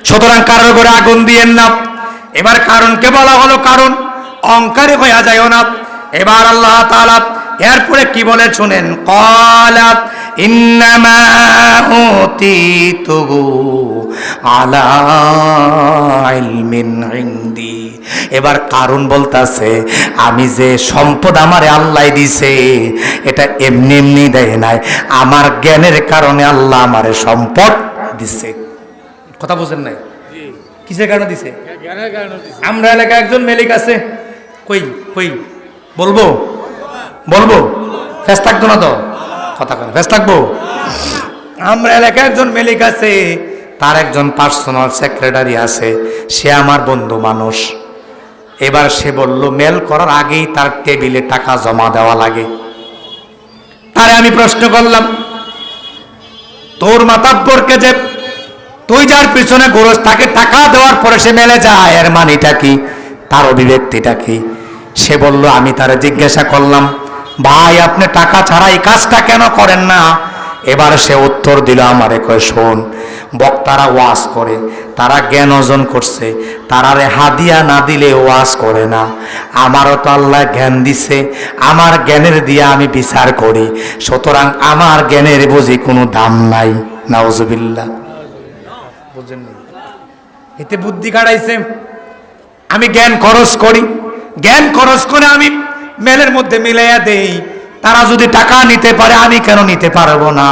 সুতরাং কারোর ঘরে আগুন দিয়েন না। এবার কারণকে বলা হলো কারণ, অহংকারী হয়ে যায়ও না। এবার আল্লাহ তাআলা এরপরে কি বলে শুনেন, ক্বালা ইন্নামা উতীতুহু আলা ইলমিন ইনদি। এবার কারণ বলতাছে, আমি যে সম্পদ আমারে আল্লাহ দিছে এটা এমনি এমনি দেয় নাই, আমার জ্ঞানের কারণে আল্লাহ আমারে সম্পদ দিছে। কথা বুঝেন নাই? কিসের কারণে দিছে? আমরা এলাকায় একজন মালিক আছে, কই কই বলবো বলবো ফেস থাকতো না তো, কথা কেন ফেস থাকবো? আমরা এলাকায় একজন মালিক আছে, তার একজন পার্সোনাল সেক্রেটারি আছে, সে আমার বন্ধু মানুষ। এবার সে বলল মেল করার আগেই তার টেবিলে টাকা জমা দেওয়া লাগে। তারে আমি প্রশ্ন করলাম, তোর মাতাব্বরকে যে তুই যার পিছনে ঘুরোস তাকে টাকা দেওয়ার পরে সে মেলে যায়, এর মানিটা কি, তার অভিব্যক্তিটা কি? সে বলল, আমি তারে জিজ্ঞাসা করলাম, ভাই আপনি টাকা ছাড়া এই কাজটা কেন করেন না? এবার সে উত্তর দিল আমারে, কয় শোন, বক্তারা ওয়াজ করে, তারা জ্ঞান অর্জন করছে, তারারে হাদিয়া না দিলে ওয়াজ করে না। আমারও তো আল্লাহ জ্ঞান দিছে, আমার জ্ঞানের দিয়ে আমি বিচার করি, সুতরাং আমার জ্ঞানের বুঝি কোনো দাম নাই। নাউজুবিল্লাহ। বুঝেন না? এতে বুদ্ধি কাটাইছে। আমি জ্ঞান খরচ করি, জ্ঞান খরচ করে আমি মেলের মধ্যে মিলাইয়া দেই, তারা যদি টাকা নিতে পারে আমি কেন নিতে পারবো না?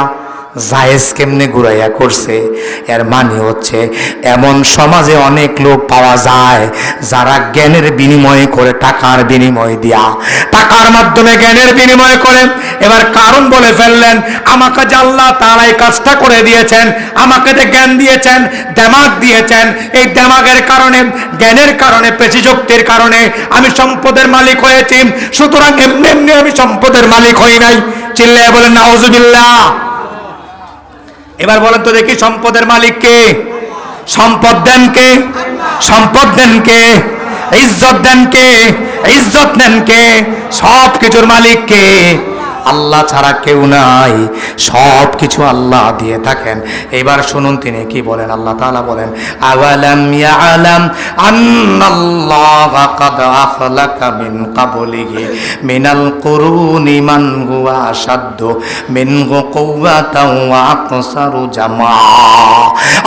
জায়েজ কেমনে ঘুরাইয়া করছে, এর মানে হচ্ছে এমন সমাজে অনেক লোক পাওয়া যায় যারা জ্ঞানের বিনিময় করে, টাকার বিনিময় দিয়া, টাকার মাধ্যমে জ্ঞানের বিনিময় করে। এবার কারণ বলে ফেললেন, আমাকে যে আল্লাহ তাআলা এই কাজটা করে দিয়েছেন, আমাকে যে জ্ঞান দিয়েছেন, দেমাগ দিয়েছেন, এই দেমাগের কারণে, জ্ঞানের কারণে, পেশিশক্তির কারণে আমি সম্পদের মালিক হয়েছি, সুতরাং এমনি এমনি আমি সম্পদের মালিক হই নাই। চিল্লায়া বলেন নাউজুবিল্লাহ। এবার বলেন তো দেখি, সম্পদের মালিক কে? সম্পদ দেন কে? সম্পদ দেন কে? ইজ্জত দেন কে? ইজ্জত দেন কে? সব কিছুর মালিক কে? আল্লাহ ছাড়া কেউ নাই, সব কিছু আল্লাহ দিয়ে থাকেন। এবার শুনুন তিনি কি বলেন। আল্লাহ তাআলা বলেন, আওয়ালাম ইয়ালাম আন্নাল্লাহা কাদ আখলাকা মিন ক্বাবলিহি মিনাল কুরুনি মান হুয়া আশাদ্দু মিনহু কুওয়াতাও ওয়া আকসারু জামা।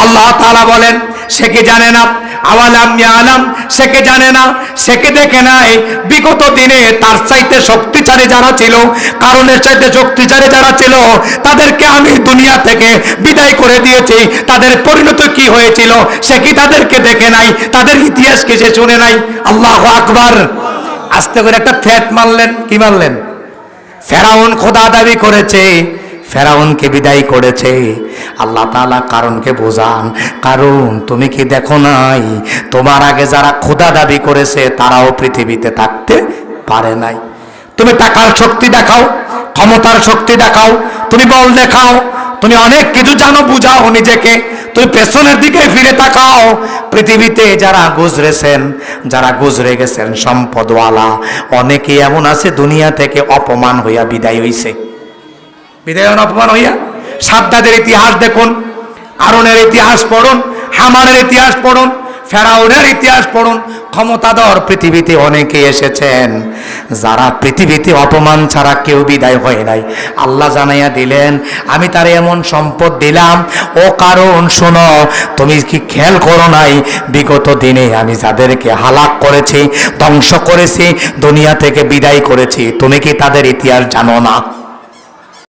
আল্লাহ তাআলা বলেন, সে কি জানে না? আওয়ালাম ইয়ালাম, সে কি জানে না, সে কি দেখে নাই বিগত দিনে তার চাইতে শক্তিশালী যারা ছিল, কারণের চাইতে শক্তিশালী যারা ছিল, তাদেরকে আমি দুনিয়া থেকে বিদায় করে দিয়েছি, তাদের পরিণতি কি হয়েছিল সে কি তাদেরকে দেখে নাই? তাদের ইতিহাস কি সে শুনে নাই? আল্লাহু আকবার। আস্তে করে একটা থ্রেট মারলেন। কি মারলেন? ফেরাউন খোদা দাবি করেছে, ফেরাউনকে বিদায় করেছে। আল্লাহ তাআলা কারণকে বোঝান, কারণ তুমি কি দেখো নাই তোমার আগে যারা খোদা দাবি করেছে তারাও পৃথিবীতে থাকতে পারে নাই? তুমি টাকার শক্তি দেখাও, ক্ষমতার শক্তি দেখাও, তুমি বল দেখাও, তুমি অনেক কিছু জানো, বুঝাও নিজেকে, তুমি পেছনের দিকে ফিরে তাকাও। পৃথিবীতে যারা গুজরেছেন, যারা গুজরে গেছেন সম্পদওয়ালা, অনেকে এমন আছে দুনিয়া থেকে অপমান হইয়া বিদায় হইছে। বিদায় অপমান হইয়া। সাদ্দাদের ইতিহাস দেখুন, আরনের ইতিহাস পড়ুন, হামানের ইতিহাস পড়ুন, ফেরাউনের ইতিহাস পড়ুন। ক্ষমতাধর পৃথিবীতে অনেকে এসেছেন যারা পৃথিবীতে অপমান ছাড়া কেউ বিদায় হয় নাই। আল্লাহ জানাইয়া দিলেন, আমি তারে এমন সম্পদ দিলাম, ও কারণ শোনো, তুমি কি খেয়াল করো নাই বিগত দিনে আমি যাদেরকে হালাক করেছি, ধ্বংস করেছি, দুনিয়া থেকে বিদায় করেছি, তুমি কি তাদের ইতিহাস জানো না?